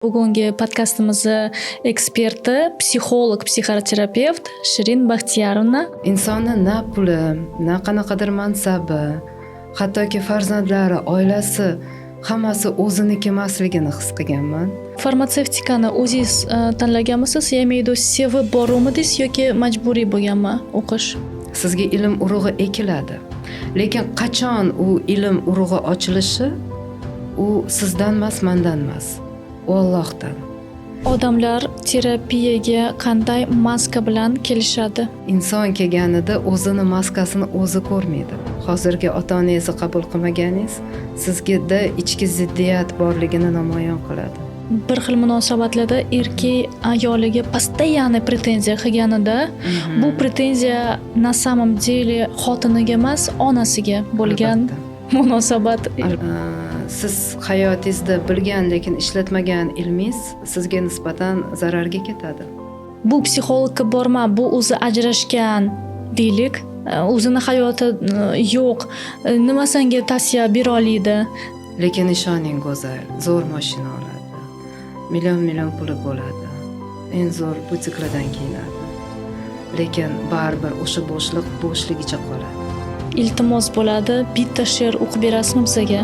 Bugungi podkastimizni eksperti, psixolog, psixoterapevt Shirin Baxtiyorovna. Insonni na puli, na qanaqadir mansabi, hattoki farzandlari, oilasi hammasi o'ziniki emasligini his qilganman. Farmatsevtikani o'zingiz tanlaganmisiz? Ya'ni sevib boruvmidingiz yoki majburiy bo'lganmi o'qish? Sizga ilm urug'i ekiladi. Lekin qachon u ilm urug'i ochilishi, u sizdan emas, mendan emas, u Allohdan. Odamlar terapiyaga qanday maska bilan kelishadi? Inson kelganida o'zini maskasini o'zi ko'rmaydi. Hozirgi ota-onangizni qabul qilmaganingiz sizga ichki ziddiyat borligini namoyon qiladi. Bir xil munosabatlarda erkak ayoliga постоянно pretenziya qilganida, bu pretenziya na samom деле xotiniga emas, onasiga bo'lgan munosabat. Siz hayotingizda bilgan lekin ishlatmagan ilmingiz sizga nisbatan zararga ketadi. Bu psixologga borma, bu o'zi ajrashgan deylik, o'zini hayoti yo'q, nima senga tavsiya bera oladi. Lekin ishoning go'zal, zo'r mashina oladi, million puli bo'ladi, eng zo'r butiklardan kiyinadi. Lekin baribir o'sha bo'shligicha qoladi. Iltimos bo'ladi, bitta she'r o'qib berasizmi bizga?